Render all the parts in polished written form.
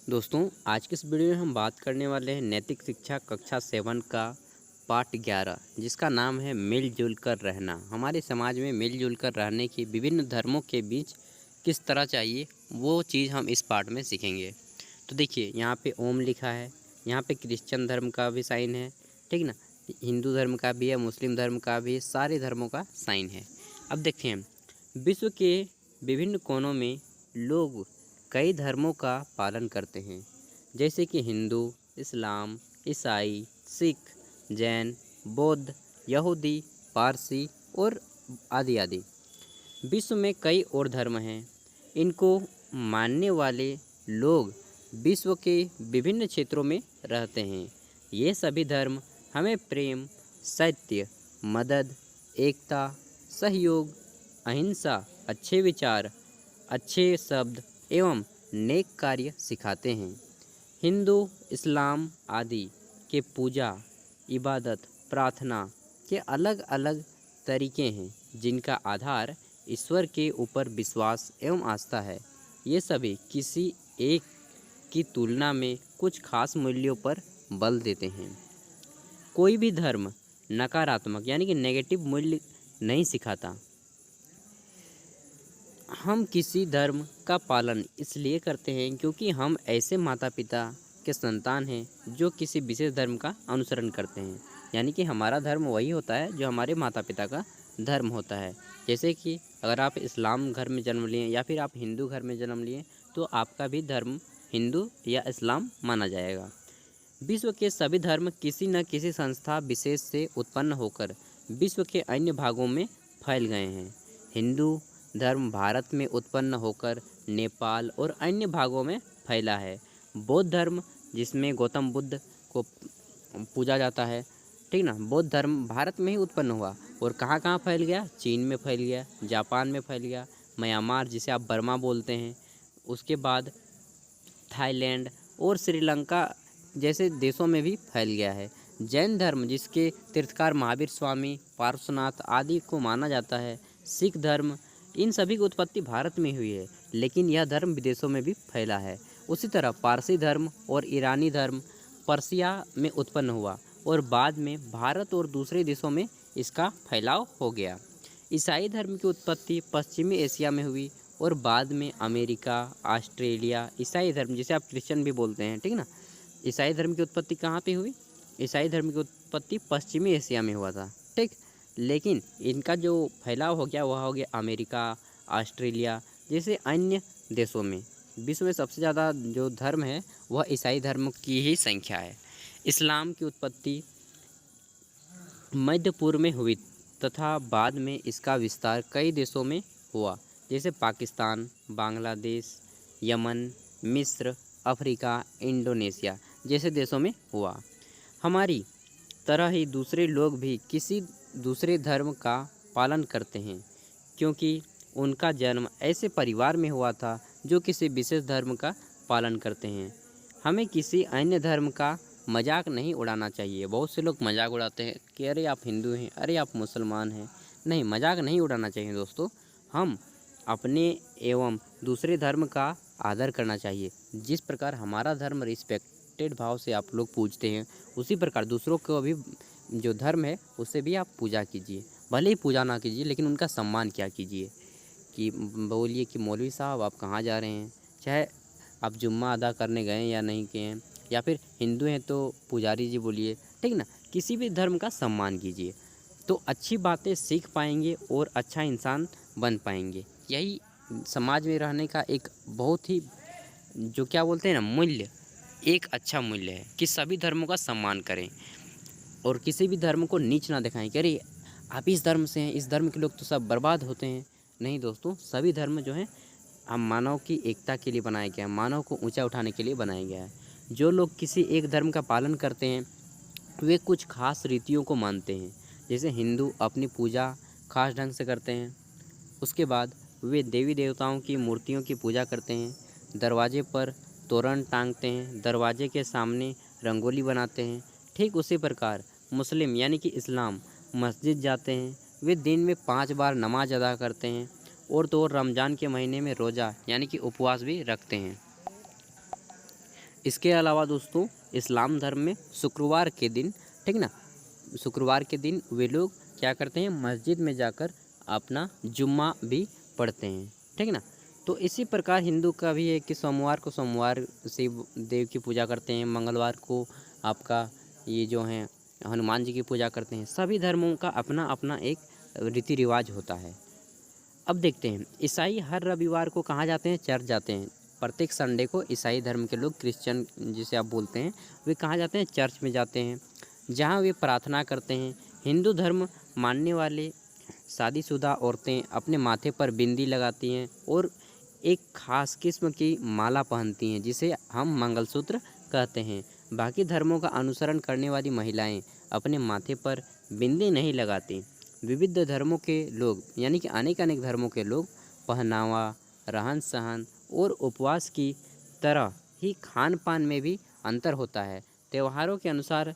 दोस्तों, आज के इस वीडियो में हम बात करने वाले हैं नैतिक शिक्षा कक्षा 7 का पाठ 11, जिसका नाम है मिलजुल कर रहना। हमारे समाज में मिलजुल कर रहने की विभिन्न धर्मों के बीच किस तरह चाहिए, वो चीज़ हम इस पाठ में सीखेंगे। तो देखिए, यहाँ पे ओम लिखा है, यहाँ पे क्रिश्चियन धर्म का भी साइन है, ठीक ना। हिंदू धर्म का भी है, मुस्लिम धर्म का भी है, सारे धर्मों का साइन है। अब देखते हैं, विश्व के विभिन्न कोनों में लोग कई धर्मों का पालन करते हैं, जैसे कि हिंदू, इस्लाम, ईसाई, सिख, जैन, बौद्ध, यहूदी, पारसी और आदि आदि। विश्व में कई और धर्म हैं। इनको मानने वाले लोग विश्व के विभिन्न क्षेत्रों में रहते हैं। ये सभी धर्म हमें प्रेम, सत्य, मदद, एकता, सहयोग, अहिंसा, अच्छे विचार, अच्छे शब्द एवं नेक कार्य सिखाते हैं। हिंदू, इस्लाम आदि के पूजा, इबादत, प्रार्थना के अलग अलग तरीके हैं, जिनका आधार ईश्वर के ऊपर विश्वास एवं आस्था है। ये सभी किसी एक की तुलना में कुछ खास मूल्यों पर बल देते हैं। कोई भी धर्म नकारात्मक यानी कि नेगेटिव मूल्य नहीं सिखाता। हम किसी धर्म का पालन इसलिए करते हैं क्योंकि हम ऐसे माता पिता के संतान हैं जो किसी विशेष धर्म का अनुसरण करते हैं। यानी कि हमारा धर्म वही होता है जो हमारे माता पिता का धर्म होता है। जैसे कि अगर आप इस्लाम घर में जन्म लिए या फिर आप हिंदू घर में जन्म लिए, तो आपका भी धर्म हिंदू या इस्लाम माना जाएगा। विश्व के सभी धर्म किसी न किसी संस्था विशेष से उत्पन्न होकर विश्व के अन्य भागों में फैल गए हैं। हिंदू धर्म भारत में उत्पन्न होकर नेपाल और अन्य भागों में फैला है। बौद्ध धर्म, जिसमें गौतम बुद्ध को पूजा जाता है, ठीक ना, बौद्ध धर्म भारत में ही उत्पन्न हुआ और कहाँ कहाँ फैल गया? चीन में फैल गया, जापान में फैल गया, म्यांमार जिसे आप बर्मा बोलते हैं, उसके बाद थाईलैंड और श्रीलंका जैसे देशों में भी फैल गया है। जैन धर्म, जिसके तीर्थकार महावीर स्वामी, पार्श्वनाथ आदि को माना जाता है, सिख धर्म, इन सभी की उत्पत्ति भारत में हुई है, लेकिन यह धर्म विदेशों में भी फैला है। उसी तरह पारसी धर्म और ईरानी धर्म पर्सिया में उत्पन्न हुआ और बाद में भारत और दूसरे देशों में इसका फैलाव हो गया। ईसाई धर्म की उत्पत्ति पश्चिमी एशिया में हुई और बाद में अमेरिका, ऑस्ट्रेलिया। ईसाई धर्म, जिसे आप क्रिश्चियन भी बोलते हैं, ठीक ना, ईसाई धर्म की उत्पत्ति कहाँ पे हुई? ईसाई धर्म की उत्पत्ति पश्चिमी एशिया में हुआ था, ठीक। लेकिन इनका जो फैलाव हो गया वह हो गया अमेरिका, ऑस्ट्रेलिया जैसे अन्य देशों में। विश्व में सबसे ज़्यादा जो धर्म है वह ईसाई धर्म की ही संख्या है। इस्लाम की उत्पत्ति मध्य पूर्व में हुई तथा बाद में इसका विस्तार कई देशों में हुआ, जैसे पाकिस्तान, बांग्लादेश, यमन, मिस्र, अफ्रीका, इंडोनेशिया जैसे देशों में हुआ। हमारी तरह ही दूसरे लोग भी किसी दूसरे धर्म का पालन करते हैं, क्योंकि उनका जन्म ऐसे परिवार में हुआ था जो किसी विशेष धर्म का पालन करते हैं। हमें किसी अन्य धर्म का मजाक नहीं उड़ाना चाहिए। बहुत से लोग मजाक उड़ाते हैं कि अरे आप हिंदू हैं, अरे आप मुसलमान हैं। नहीं, मजाक नहीं उड़ाना चाहिए दोस्तों। हम अपने एवं दूसरे धर्म का आदर करना चाहिए। जिस प्रकार हमारा धर्म रिस्पेक्टेड भाव से आप लोग पूजते हैं, उसी प्रकार दूसरों को भी जो धर्म है उससे भी आप पूजा कीजिए। भले ही पूजा ना कीजिए, लेकिन उनका सम्मान क्या कीजिए। कि बोलिए कि मौलवी साहब आप कहाँ जा रहे हैं, चाहे आप जुम्मा अदा करने गए या नहीं गए हैं, या फिर हिंदू हैं तो पुजारी जी बोलिए, ठीक ना। किसी भी धर्म का सम्मान कीजिए, तो अच्छी बातें सीख पाएंगे और अच्छा इंसान बन पाएंगे। यही समाज में रहने का एक बहुत ही जो क्या बोलते हैं ना मूल्य, एक अच्छा मूल्य है कि सभी धर्मों का सम्मान करें और किसी भी धर्म को नीच ना दिखाएं कि अरे आप इस धर्म से हैं, इस धर्म के लोग तो सब बर्बाद होते हैं। नहीं दोस्तों, सभी धर्म जो हैं हम मानव की एकता के लिए बनाया गया है, मानव को ऊंचा उठाने के लिए बनाया गया है। जो लोग किसी एक धर्म का पालन करते हैं वे कुछ खास रीतियों को मानते हैं। जैसे हिंदू अपनी पूजा खास ढंग से करते हैं, उसके बाद वे देवी देवताओं की मूर्तियों की पूजा करते हैं, दरवाजे पर तोरण टांगते हैं, दरवाजे के सामने रंगोली बनाते हैं। ठीक उसी प्रकार मुस्लिम यानी कि इस्लाम मस्जिद जाते हैं, वे दिन में 5 बार नमाज अदा करते हैं और तो और रमज़ान के महीने में रोज़ा यानी कि उपवास भी रखते हैं। इसके अलावा दोस्तों इस्लाम धर्म में शुक्रवार के दिन, ठीक ना, शुक्रवार के दिन वे लोग क्या करते हैं, मस्जिद में जाकर अपना जुम्मा भी पढ़ते हैं, ठीक ना। तो इसी प्रकार हिंदू का भी है कि सोमवार को सोमवार शिव देव की पूजा करते हैं, मंगलवार को आपका ये जो है हनुमान जी की पूजा करते हैं। सभी धर्मों का अपना अपना एक रीति रिवाज होता है। अब देखते हैं ईसाई हर रविवार को कहाँ जाते हैं, चर्च जाते हैं। प्रत्येक संडे को ईसाई धर्म के लोग, क्रिश्चियन जिसे आप बोलते हैं, वे कहाँ जाते हैं, चर्च में जाते हैं, जहाँ वे प्रार्थना करते हैं। हिंदू धर्म मानने वाले शादीशुदा औरतें अपने माथे पर बिंदी लगाती हैं और एक खास किस्म की माला पहनती हैं जिसे हम मंगलसूत्र कहते हैं। बाकी धर्मों का अनुसरण करने वाली महिलाएं अपने माथे पर बिंदी नहीं लगाती। विविध धर्मों के लोग यानी कि अनेक अनेक धर्मों के लोग पहनावा, रहन सहन और उपवास की तरह ही खान पान में भी अंतर होता है। त्योहारों के अनुसार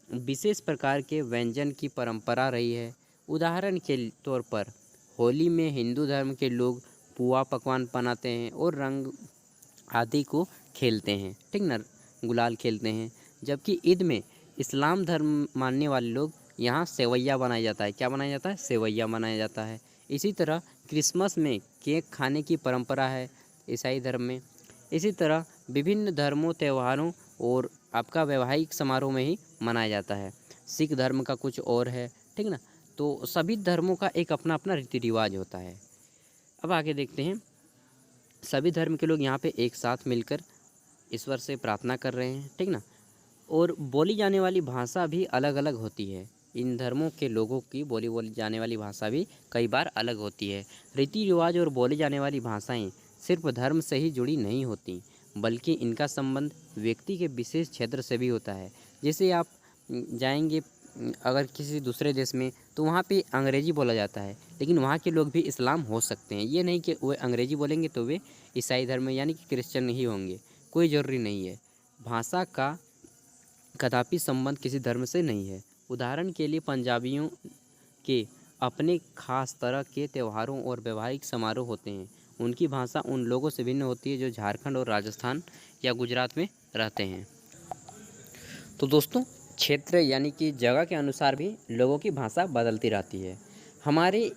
विशेष प्रकार के व्यंजन की परंपरा रही है। उदाहरण के तौर पर होली में हिंदू धर्म के लोग पुआ पकवान बनाते हैं और रंग आदि को खेलते हैं, ठीक ना, गुलाल खेलते हैं। जबकि ईद में इस्लाम धर्म मानने वाले लोग यहाँ सेवैया बनाया जाता है। क्या बनाया जाता है, सेवैया बनाया जाता है। इसी तरह क्रिसमस में केक खाने की परंपरा है ईसाई धर्म में। इसी तरह विभिन्न धर्मों, त्योहारों और आपका वैवाहिक समारोह में ही मनाया जाता है। सिख धर्म का कुछ और है, ठीक ना। तो सभी धर्मों का एक अपना अपना रीति रिवाज होता है। अब आगे देखते हैं, सभी धर्म के लोग यहाँ पे एक साथ मिलकर ईश्वर से प्रार्थना कर रहे हैं, ठीक ना। और बोली जाने वाली भाषा भी अलग अलग होती है। इन धर्मों के लोगों की बोली जाने वाली भाषा भी कई बार अलग होती है। रीति रिवाज और बोली जाने वाली भाषाएं सिर्फ धर्म से ही जुड़ी नहीं होती, बल्कि इनका संबंध व्यक्ति के विशेष क्षेत्र से भी होता है। जैसे आप जाएंगे अगर किसी दूसरे देश में, तो वहाँ पे अंग्रेज़ी बोला जाता है, लेकिन वहाँ के लोग भी इस्लाम हो सकते हैं। ये नहीं कि वे अंग्रेज़ी बोलेंगे तो वे ईसाई धर्म यानी कि क्रिश्चियन ही होंगे, कोई ज़रूरी नहीं है। भाषा का कदापि संबंध किसी धर्म से नहीं है। उदाहरण के लिए पंजाबियों के अपने खास तरह के त्योहारों और वैवाहिक समारोह होते हैं। उनकी भाषा उन लोगों से भिन्न होती है जो झारखंड और राजस्थान या गुजरात में रहते हैं। तो दोस्तों क्षेत्र यानी कि जगह के अनुसार भी लोगों की भाषा बदलती रहती है। हमारे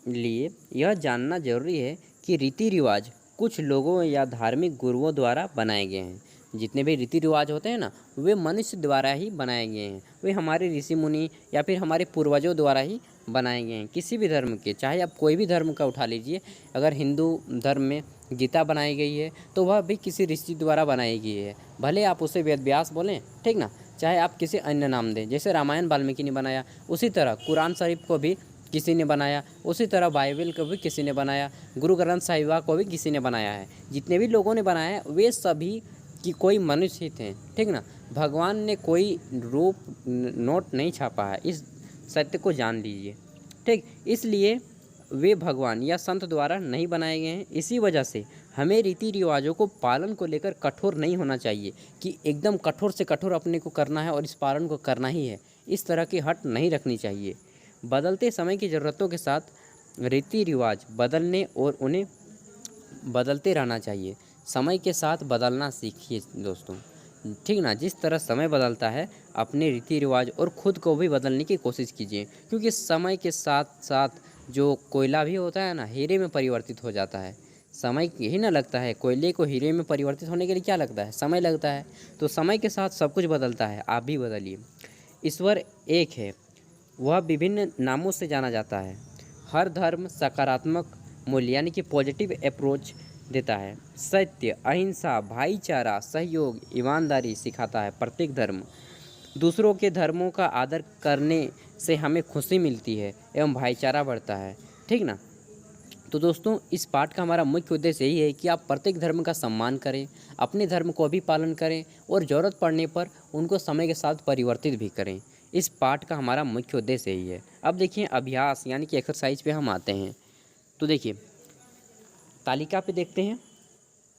लिए यह जानना जरूरी है कि रीति रिवाज कुछ लोगों या धार्मिक गुरुओं द्वारा बनाए गए हैं। जितने भी रीति रिवाज होते हैं ना, वे मनुष्य द्वारा ही बनाए गए हैं। वे हमारे ऋषि मुनि या फिर हमारे पूर्वजों द्वारा ही बनाए गए हैं। किसी भी धर्म के, चाहे आप कोई भी धर्म का उठा लीजिए, अगर हिंदू धर्म में गीता बनाई गई है तो वह भी किसी ऋषि द्वारा बनाई गई है। भले आप उसे वेद व्यास बोलें, ठीक ना, चाहे आप किसी अन्य नाम दें। जैसे रामायण वाल्मीकि ने बनाया, उसी तरह कुरान शरीफ को भी किसी ने बनाया, उसी तरह बाइबल को भी किसी ने बनाया, गुरु ग्रंथ साहिब को भी किसी ने बनाया है। जितने भी लोगों ने बनाया है वे सभी कि कोई मनुष्य ही थे, ठीक ना। भगवान ने कोई रूप नोट नहीं छापा है, इस सत्य को जान लीजिए, ठीक। इसलिए वे भगवान या संत द्वारा नहीं बनाए गए हैं। इसी वजह से हमें रीति रिवाजों को पालन को लेकर कठोर नहीं होना चाहिए कि एकदम कठोर से कठोर अपने को करना है और इस पालन को करना ही है। इस तरह की हट नहीं रखनी चाहिए। बदलते समय की ज़रूरतों के साथ रीति रिवाज बदलने और उन्हें बदलते रहना चाहिए। समय के साथ बदलना सीखिए दोस्तों, ठीक ना। जिस तरह समय बदलता है, अपने रीति रिवाज और ख़ुद को भी बदलने की कोशिश कीजिए, क्योंकि समय के साथ साथ जो कोयला भी होता है ना, हीरे में परिवर्तित हो जाता है। समय ही ना लगता है, कोयले को हीरे में परिवर्तित होने के लिए क्या लगता है, समय लगता है। तो समय के साथ सब कुछ बदलता है, आप भी बदलिए। ईश्वर एक है, वह विभिन्न नामों से जाना जाता है। हर धर्म सकारात्मक मूल्य यानी कि पॉजिटिव अप्रोच देता है। सत्य, अहिंसा, भाईचारा, सहयोग, ईमानदारी सिखाता है। प्रत्येक धर्म दूसरों के धर्मों का आदर करने से हमें खुशी मिलती है एवं भाईचारा बढ़ता है, ठीक ना। तो दोस्तों इस पाठ का हमारा मुख्य उद्देश्य यही है कि आप प्रत्येक धर्म का सम्मान करें, अपने धर्म को भी पालन करें और ज़रूरत पड़ने पर उनको समय के साथ परिवर्तित भी करें। इस पाठ का हमारा मुख्य उद्देश्य यही है। अब देखिए अभ्यास यानी कि एक्सरसाइज पे हम आते हैं। तो देखिए तालिका पे देखते हैं,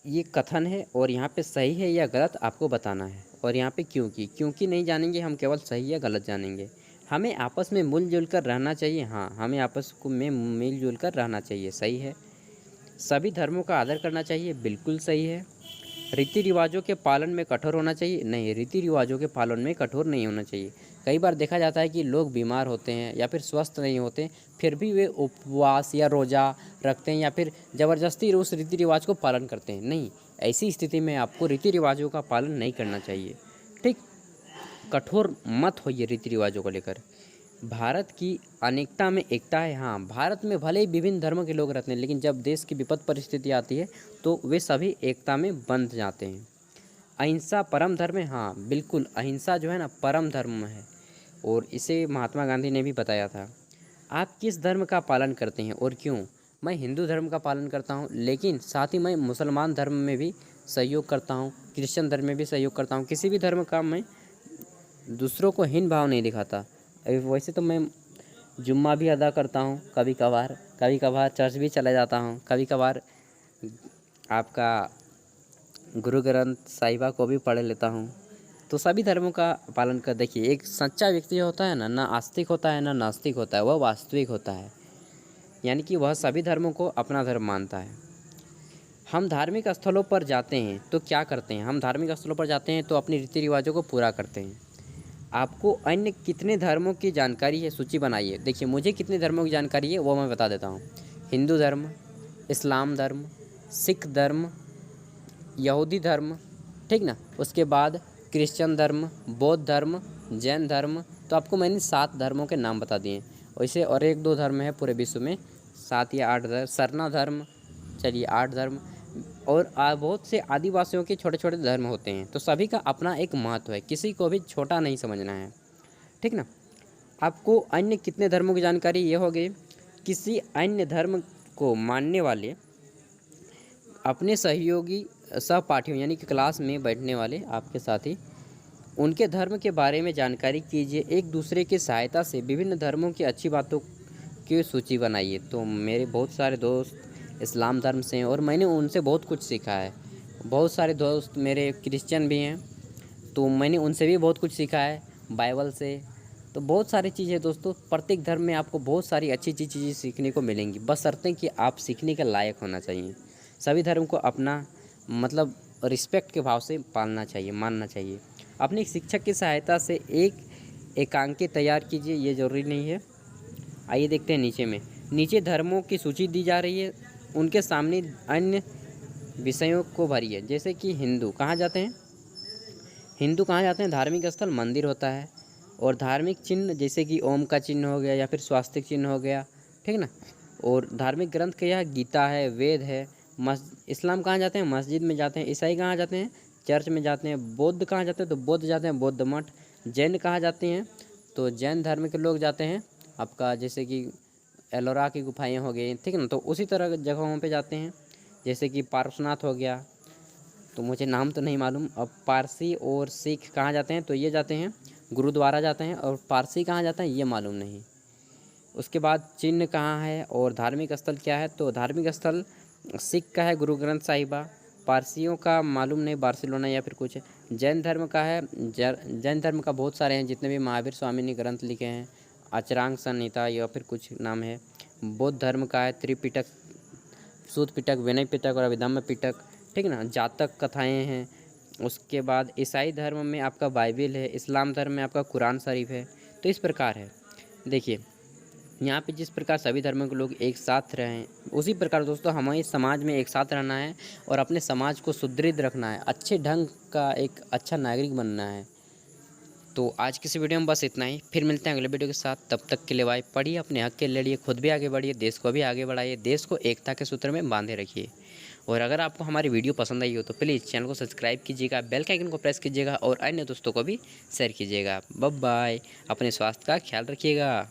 ये कथन है और यहाँ पे सही है या गलत आपको बताना है। और यहाँ पे क्योंकि नहीं जानेंगे हम, केवल सही या गलत जानेंगे। हमें आपस में मिलजुल कर रहना चाहिए, हाँ हमें आपस में मिलजुल कर रहना चाहिए, सही है। सभी धर्मों का आदर करना चाहिए, बिल्कुल सही है। रीति रिवाजों के पालन में कठोर होना चाहिए? नहीं, रीति रिवाजों के पालन में कठोर नहीं होना चाहिए। कई बार देखा जाता है कि लोग बीमार होते हैं या फिर स्वस्थ नहीं होते, फिर भी वे उपवास या रोज़ा रखते हैं या फिर ज़बरदस्ती उस रीति रिवाज को पालन करते हैं। नहीं, ऐसी स्थिति में आपको रीति रिवाजों का पालन नहीं करना चाहिए। ठीक, कठोर मत होइए रीति रिवाजों को लेकर। भारत की अनेकता में एकता है। हाँ, भारत में भले ही विभिन्न धर्मों के लोग रहते हैं, लेकिन जब देश की विपद परिस्थिति आती है तो वे सभी एकता में बंध जाते हैं। अहिंसा परम धर्म है। हाँ बिल्कुल, अहिंसा जो है ना परम धर्म है, और इसे महात्मा गांधी ने भी बताया था। आप किस धर्म का पालन करते हैं और क्यों? मैं हिंदू धर्म का पालन करता हूँ, लेकिन साथ ही मैं मुसलमान धर्म में भी सहयोग करता हूँ, क्रिश्चियन धर्म में भी सहयोग करता हूँ। किसी भी धर्म का मैं दूसरों को हीन भाव नहीं दिखाता। वैसे तो मैं जुम्मा भी अदा करता हूँ, कभी कभार चर्च भी चला जाता हूँ, कभी कभार आपका गुरु ग्रंथ साहिबा को भी पढ़ लेता हूँ। तो सभी धर्मों का पालन कर। देखिए, एक सच्चा व्यक्ति जो होता है ना आस्तिक होता है ना नास्तिक होता है, वह वास्तविक होता है, यानी कि वह सभी धर्मों को अपना धर्म मानता है। हम धार्मिक स्थलों पर जाते हैं तो क्या करते हैं? हम धार्मिक स्थलों पर जाते हैं तो अपने रीति रिवाजों को पूरा करते हैं। आपको अन्य कितने धर्मों की जानकारी है? सूची बनाइए। देखिए, मुझे कितने धर्मों की जानकारी है वो मैं बता देता हूँ। हिंदू धर्म, इस्लाम धर्म, सिख धर्म, यहूदी धर्म, ठीक ना, उसके बाद क्रिश्चियन धर्म, बौद्ध धर्म, जैन धर्म। तो आपको मैंने 7 धर्मों के नाम बता दिए। वैसे और 1-2 धर्म है पूरे विश्व में, 7 या 8 धर्म। सरना धर्म, चलिए 8 धर्म, और बहुत से आदिवासियों के छोटे छोटे धर्म होते हैं। तो सभी का अपना एक महत्व है, किसी को भी छोटा नहीं समझना है, ठीक ना। आपको अन्य कितने धर्मों की जानकारी ये हो गई। किसी अन्य धर्म को मानने वाले अपने सहयोगी सहपाठियों यानी कि क्लास में बैठने वाले आपके साथी, उनके धर्म के बारे में जानकारी कीजिए। एक दूसरे की सहायता से विभिन्न धर्मों की अच्छी बातों की सूची बनाइए। तो मेरे बहुत सारे दोस्त इस्लाम धर्म से हैं और मैंने उनसे बहुत कुछ सीखा है। बहुत सारे दोस्त मेरे क्रिश्चियन भी हैं, तो मैंने उनसे भी बहुत कुछ सीखा है, बाइबल से। तो बहुत सारी चीज़ें दोस्तों, प्रत्येक धर्म में आपको बहुत सारी अच्छी अच्छी चीज़ें सीखने को मिलेंगी, बशर्ते कि आप सीखने के लायक होना चाहिए। सभी धर्म को अपना मतलब रिस्पेक्ट के भाव से पालना चाहिए, मानना चाहिए। अपने शिक्षक की सहायता से एक एकांकी तैयार कीजिए, ये ज़रूरी नहीं है। आइए देखते हैं नीचे धर्मों की सूची दी जा रही है, उनके सामने अन्य विषयों को भरिए। जैसे कि हिंदू कहाँ जाते हैं? धार्मिक स्थल मंदिर होता है, और धार्मिक चिन्ह जैसे कि ओम का चिन्ह हो गया या फिर स्वास्तिक चिन्ह हो गया, ठीक ना। और धार्मिक ग्रंथ क्या है? गीता है, वेद है। इस्लाम कहाँ जाते हैं? मस्जिद में जाते हैं। ईसाई कहाँ जाते हैं? चर्च में जाते हैं। बौद्ध कहाँ जाते हैं? तो बौद्ध जाते हैं बौद्ध मठ। जैन कहाँ जाते हैं? तो जैन धर्म के लोग जाते हैं आपका जैसे कि एलोरा की गुफाएँ हो गई, ठीक है ना। तो उसी तरह जगहों पे जाते हैं, जैसे कि पारसनाथ हो गया, तो मुझे नाम तो नहीं मालूम। अब पारसी और सिख कहाँ जाते हैं? तो ये जाते हैं गुरुद्वारा जाते हैं, और पारसी कहाँ जाते हैं ये मालूम नहीं। उसके बाद चिन्ह कहाँ है और धार्मिक स्थल क्या है? तो धार्मिक स्थल सिख का है गुरु ग्रंथ साहिबा, पारसियों का मालूम नहीं, बार्सिलोना या फिर कुछ। जैन धर्म का है, जैन धर्म का बहुत सारे हैं, जितने भी महावीर स्वामी ने ग्रंथ लिखे हैं, अचरांग संहिता या फिर कुछ नाम है। बौद्ध धर्म का है त्रिपिटक, सूत पिटक, विनय पिटक और अभिधम्म पिटक, ठीक ना। जातक कथाएँ हैं। उसके बाद ईसाई धर्म में आपका बाइबिल है, इस्लाम धर्म में आपका कुरान शरीफ है। तो इस प्रकार है। देखिए, यहाँ पे जिस प्रकार सभी धर्मों के लोग एक साथ रहें, उसी प्रकार दोस्तों हमें समाज में एक साथ रहना है और अपने समाज को सुदृढ़ रखना है, अच्छे ढंग का एक अच्छा नागरिक बनना है। तो आज की इस वीडियो में बस इतना ही, फिर मिलते हैं अगले वीडियो के साथ। तब तक के लिए भाई पढ़िए, अपने हक के लड़िए, खुद भी आगे बढ़िए, देश को भी आगे बढ़ाइए, देश को एकता के सूत्र में बांधे रखिए। और अगर आपको हमारी वीडियो पसंद आई हो तो प्लीज़ चैनल को सब्सक्राइब कीजिएगा, बेल के आइकन को प्रेस कीजिएगा और अन्य दोस्तों को भी शेयर कीजिएगा। बाय बाय, अपने स्वास्थ्य का ख्याल रखिएगा।